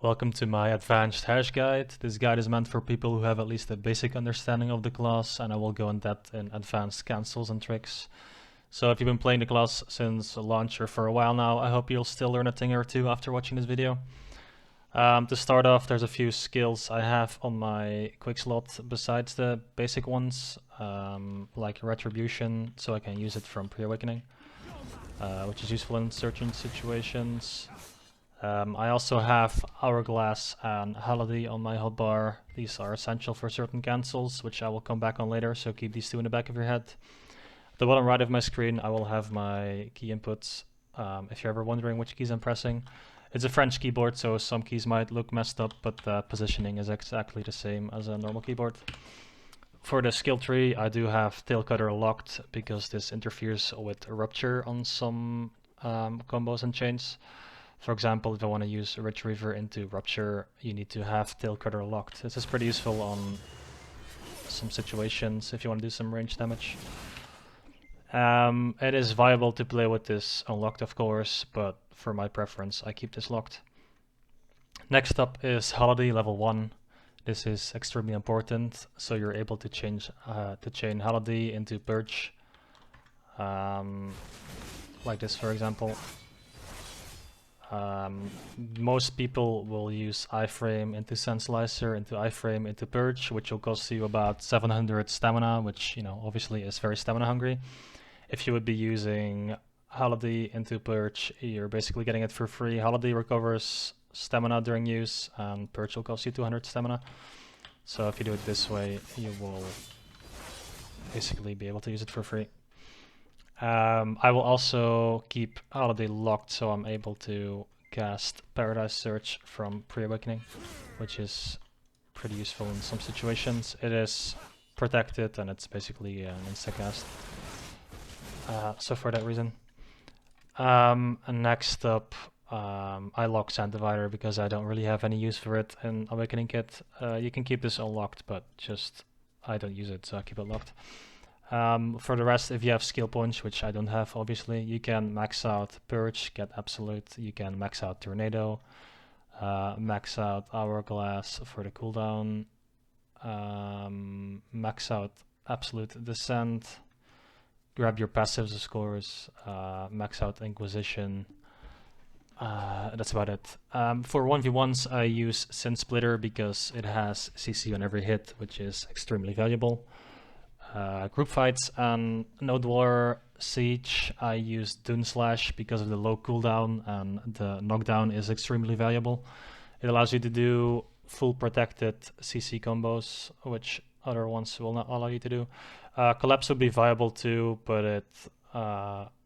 Welcome to my advanced hash guide. This guide is meant for people who have at least a basic understanding of the class, and I will go in depth in advanced cancels and tricks. So if you've been playing the class since launch or for a while now, I hope you'll still learn a thing or two after watching this video. To start off, there's a few skills I have on my quick slot besides the basic ones, like Retribution, so I can use it from pre-awakening, which is useful in certain situations. I also have Hourglass and Holiday on my hotbar. These are essential for certain cancels, which I will come back on later, so keep these two in the back of your head. At the bottom right of my screen, I will have my key inputs. If you're ever wondering which keys I'm pressing, it's a French keyboard, so some keys might look messed up, but the positioning is exactly the same as a normal keyboard. For the skill tree, I do have Tailcutter locked because this interferes with Rupture on some combos and chains. For example, if I want to use Reaver into Rupture, you need to have Tailcutter locked. This is pretty useful on some situations if you want to do some range damage. It is viable to play with this unlocked, of course, but for my preference, I keep this locked. Next up is Holiday level 1. This is extremely important, so you're able to chain Holiday into Purge, like this, for example. Most people will use iframe into Sand Slicer, into iframe, into Purge, which will cost you about 700 stamina, which, you know, obviously is very stamina hungry. If you would be using Holiday into Purge, you're basically getting it for free. Holiday recovers stamina during use, and Purge will cost you 200 stamina. So if you do it this way, you will basically be able to use it for free. I will also keep Holiday locked, so I'm able to cast Paradise Search from pre-awakening, which is pretty useful in some situations. It is protected and it's basically an insta-cast. So for that reason. And next up, I lock Sand Divider because I don't really have any use for it in Awakening Kit. You can keep this unlocked, but just I don't use it, so I keep it locked. For the rest, if you have Skill Punch, which I don't have obviously, you can max out Purge, get Absolute, you can max out Tornado, max out Hourglass for the cooldown, max out Absolute Descent, grab your passives of course, max out Inquisition. That's about it. For 1v1s, I use Sin Splitter because it has CC on every hit, which is extremely valuable. Group fights and nodewar siege, I use Duels because of the low cooldown, and the knockdown is extremely valuable. It allows you to do full protected CC combos, which other ones will not allow you to do. Collapse would be viable too, but it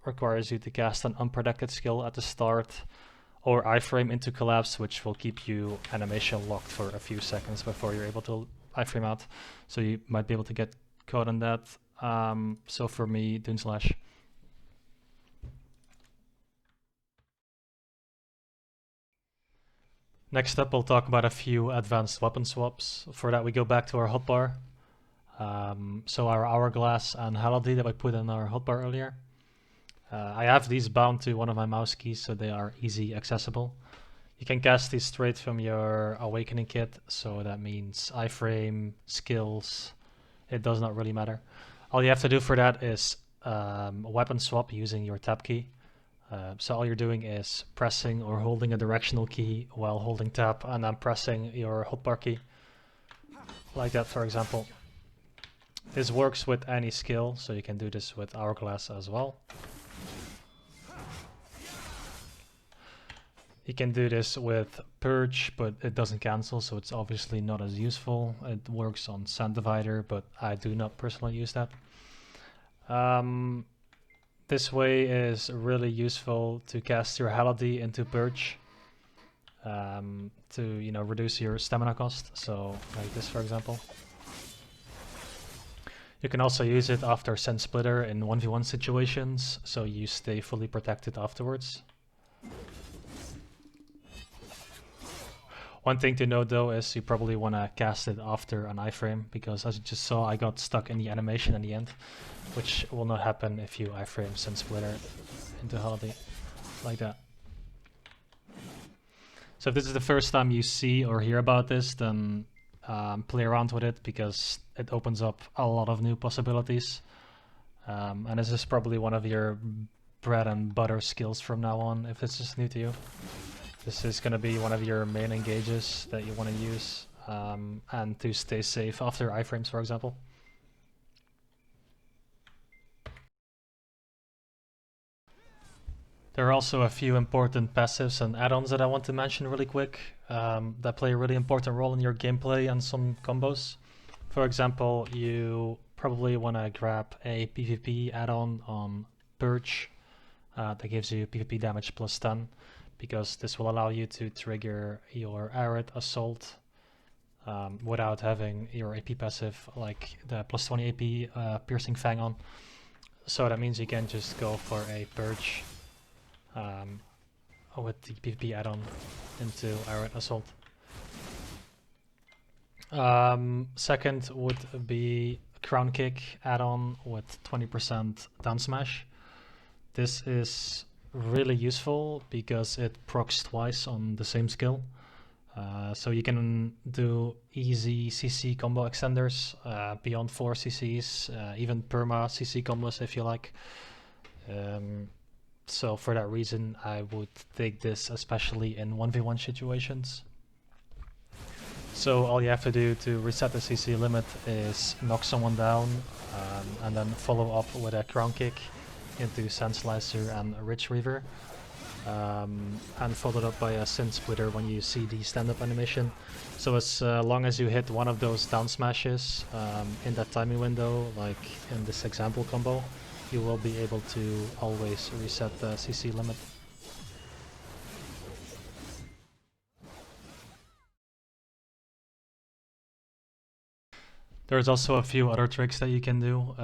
requires you to cast an unprotected skill at the start, or iframe into Collapse, which will keep you animation locked for a few seconds before you're able to iframe out. So you might be able to get caught on that. So for me, Duels. Next up, we'll talk about a few advanced weapon swaps. For that, we go back to our hotbar. So our Hourglass and Holiday that I put in our hotbar earlier. I have these bound to one of my mouse keys, so they are easy accessible. You can cast these straight from your Awakening Kit, so that means iframe, skills, it does not really matter. All you have to do for that is weapon swap using your tab key. So all you're doing is pressing or holding a directional key while holding tab, and then pressing your hotbar key, like that, for example. This works with any skill, so you can do this with Hourglass as well. You can do this with Purge, but it doesn't cancel, so it's obviously not as useful. It works on Sand Divider, but I do not personally use that. This way is really useful to cast your Holiday into Purge, to, you know, reduce your stamina cost. So like this, for example. You can also use it after Sand Splitter in 1v1 situations, so you stay fully protected afterwards. One thing to note though is you probably want to cast it after an iframe, because as you just saw, I got stuck in the animation at the end, which will not happen if you iframe Sand Splitter into Holiday, like that. So if this is the first time you see or hear about this, then play around with it because it opens up a lot of new possibilities. And this is probably one of your bread and butter skills from now on if this is new to you. This is going to be one of your main engages that you want to use and to stay safe after iframes, for example. There are also a few important passives and add-ons that I want to mention really quick that play a really important role in your gameplay and some combos. For example, you probably want to grab a PvP add-on on Purge that gives you PvP damage plus 10, because this will allow you to trigger your Arid Assault without having your AP passive like the plus 20 AP Piercing Fang on. So that means you can just go for a Purge with the PvP add-on into Arid Assault. Second would be Crown Kick add-on with 20% down smash. This is really useful because it procs twice on the same skill. So you can do easy CC combo extenders beyond 4 CCs, even perma CC combos if you like. So for that reason, I would take this especially in 1v1 situations. So all you have to do to reset the CC limit is knock someone down and then follow up with a Crown Kick into Sand Slicer and a Rich Reaver. And followed up by a Sin Splitter when you see the stand-up animation. So as long as you hit one of those down smashes in that timing window, like in this example combo, you will be able to always reset the CC limit. There's also a few other tricks that you can do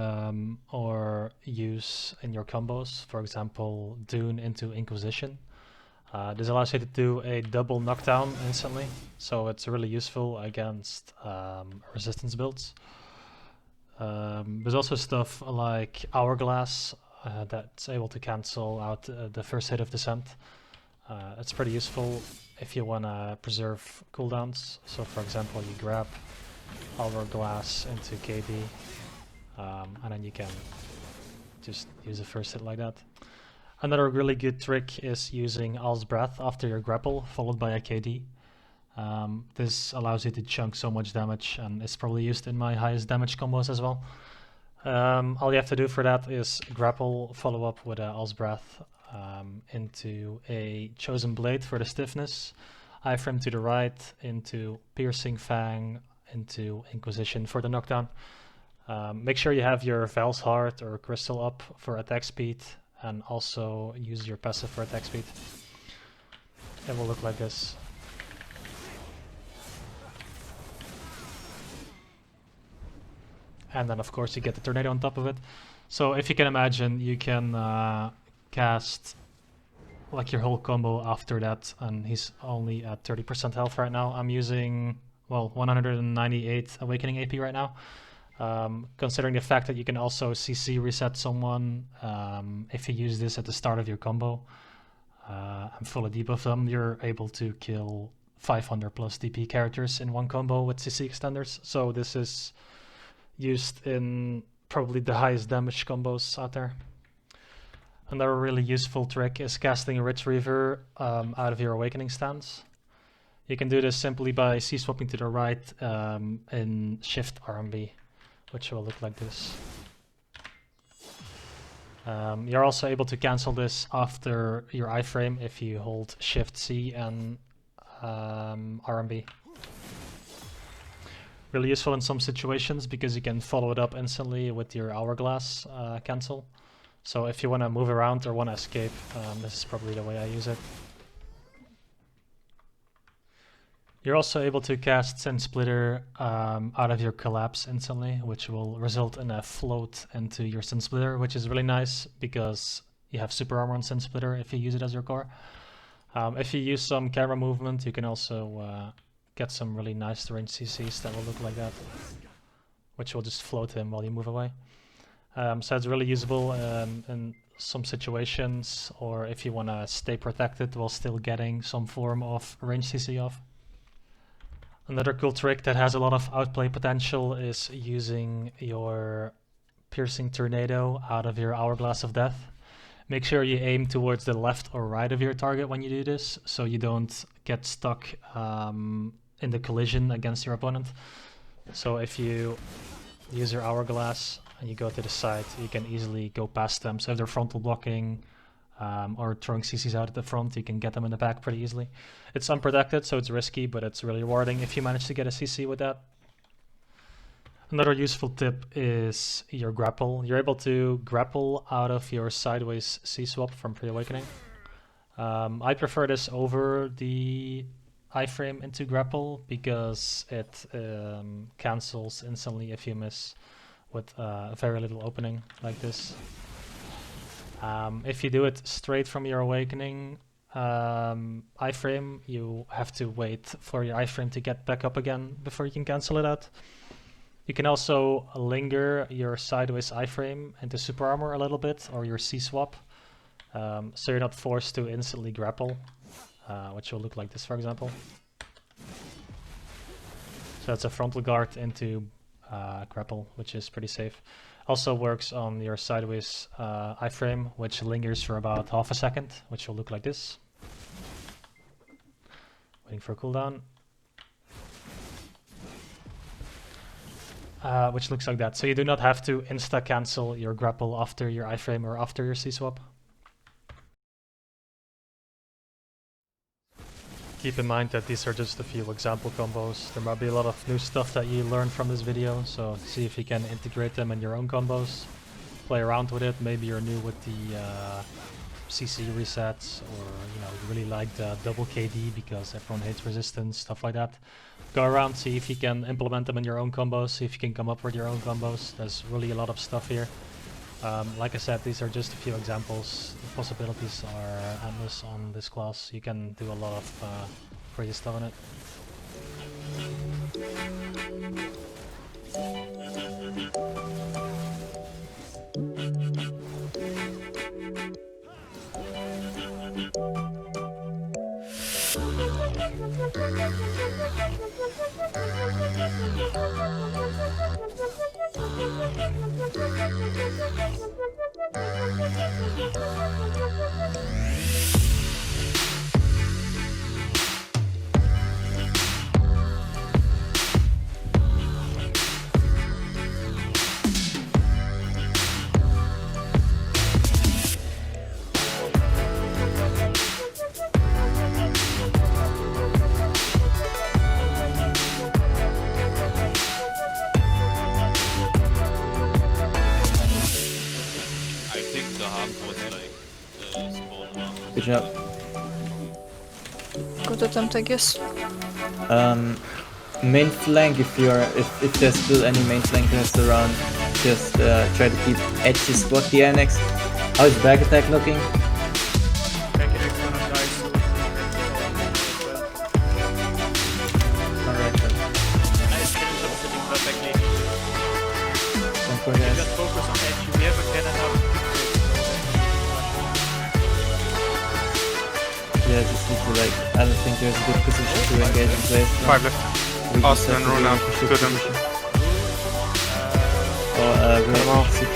or use in your combos. For example, Dune into Inquisition. This allows you to do a double knockdown instantly, so it's really useful against resistance builds. There's also stuff like Hourglass that's able to cancel out the first hit of Descent. It's pretty useful if you want to preserve cooldowns. So for example, you grab Hourglass into KD and then you can just use the first hit like that. Another really good trick is using Al's Breath after your grapple followed by a KD. This allows you to chunk so much damage and is probably used in my highest damage combos as well. All you have to do for that is grapple, follow up with a Al's Breath into a Chosen Blade for the stiffness, iframe to the right, into Piercing Fang, into Inquisition for the knockdown. Make sure you have your Val's Heart or Crystal up for attack speed, and also use your passive for attack speed. It will look like this. And then of course you get the tornado on top of it. So if you can imagine, you can cast like your whole combo after that, and he's only at 30% health right now. I'm using, well, 198 awakening AP right now. Considering the fact that you can also CC reset someone if you use this at the start of your combo and fully debuff them, you're able to kill 500 plus DP characters in one combo with CC extenders. So this is used in probably the highest damage combos out there. Another really useful trick is casting a Rich Reaver out of your awakening stance. You can do this simply by C-swapping to the right in Shift RMB, which will look like this. You're also able to cancel this after your iframe if you hold Shift C and RMB. Really useful in some situations because you can follow it up instantly with your Hourglass cancel. So if you want to move around or want to escape, this is probably the way I use it. You're also able to cast Sin Splitter out of your Collapse instantly, which will result in a float into your Sin Splitter, which is really nice because you have super armor on Sin Splitter if you use it as your core. If you use some camera movement, you can also get some really nice range CCs that will look like that, which will just float him while you move away. So it's really usable in some situations, or if you want to stay protected while still getting some form of range CC off. Another cool trick that has a lot of outplay potential is using your piercing tornado out of your Hourglass of Death. Make sure you aim towards the left or right of your target when you do this, so you don't get stuck in the collision against your opponent. So if you use your Hourglass and you go to the side, you can easily go past them. So if they're frontal blocking or throwing CCs out at the front, you can get them in the back pretty easily. It's unprotected, so it's risky, but it's really rewarding if you manage to get a CC with that. Another useful tip is your grapple. You're able to grapple out of your sideways C-swap from pre-awakening. I prefer this over the iframe into grapple because it cancels instantly if you miss with a very little opening like this. If you do it straight from your awakening iframe, you have to wait for your iframe to get back up again before you can cancel it out. You can also linger your sideways iframe into super armor a little bit, or your C-swap, so you're not forced to instantly grapple, which will look like this, for example. So that's a frontal guard into grapple, which is pretty safe. Also works on your sideways iframe, which lingers for about half a second, which will look like this. Waiting for a cooldown. Which looks like that. So you do not have to insta-cancel your grapple after your iframe or after your C-swap. Keep in mind that these are just a few example combos. There might be a lot of new stuff that you learn from this video, so see if you can integrate them in your own combos. Play around with it. Maybe you're new with the CC resets, or you really like the double KD because everyone hates resistance, stuff like that. Go around, see if you can implement them in your own combos, see if you can come up with your own combos. There's really a lot of stuff here. Like I said, these are just a few examples. The possibilities are endless on this class. You can do a lot of crazy stuff on it. Good job. Good attempt, I guess. Main flank, if there's still any main flankers around, just try to keep edge to spot the annex. How's back attack looking? Alright then. Don't forget. Just focus on edge. We have a cannon. Yeah, just need to I don't think there's a good position to engage in place. 5 left. Austin and Runa to them. Or shoot.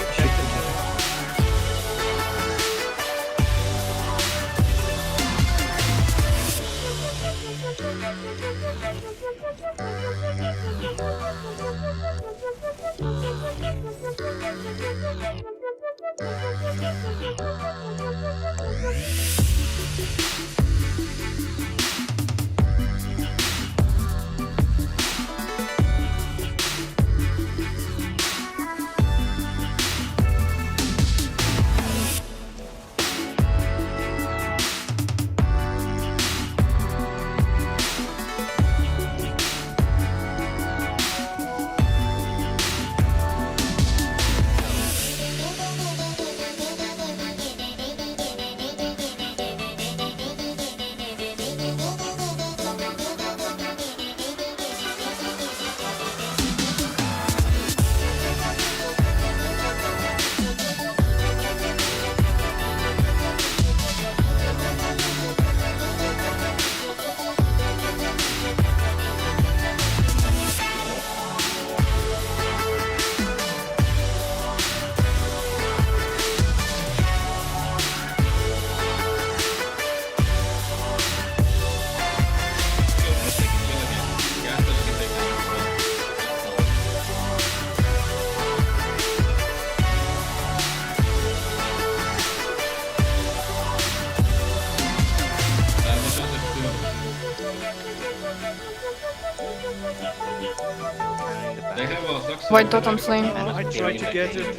They have a Saxon. White totem flame. I tried to get it.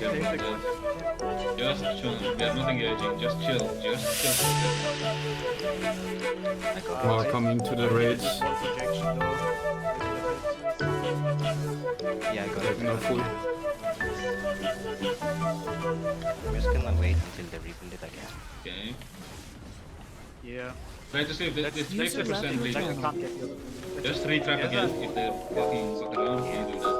Just chill. We are not engaging. Just chill. Just chill. Welcome to the raids. Yeah, I got it. No food. I'm just gonna wait until they rebuild it again. Okay. Yeah. Try to see if it's 50% Like I legal. can't get the other. Just retrap again if they're fucking fuck around. Can you do that?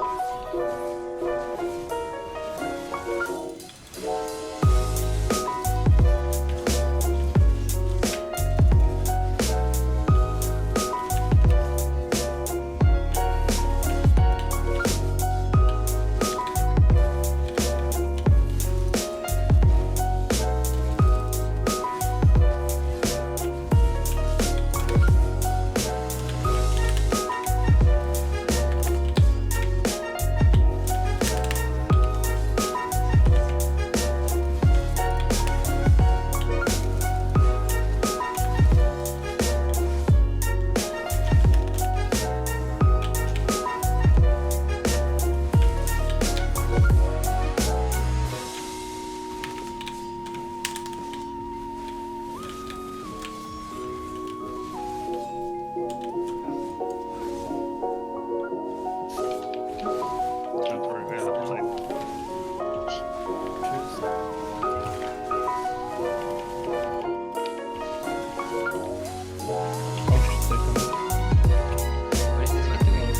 What is this kid doing?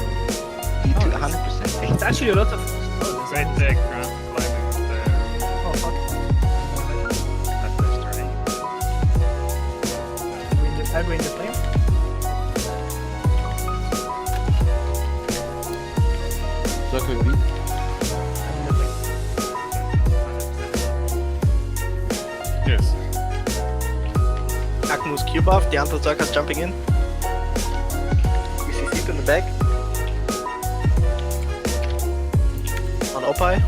He took 100%. It's actually a lot of. Great deck, ground climbing there. Oh fuck. At first turning. I'll go in the flame. Circle V. I'm in the flame. Yes. Akmu's Q buff, the Anto-Zerka's jumping in. We see Seep in the back. On Opie.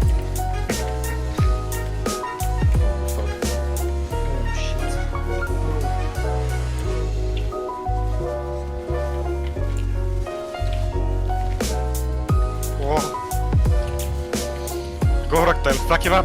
Gorak, väkiva!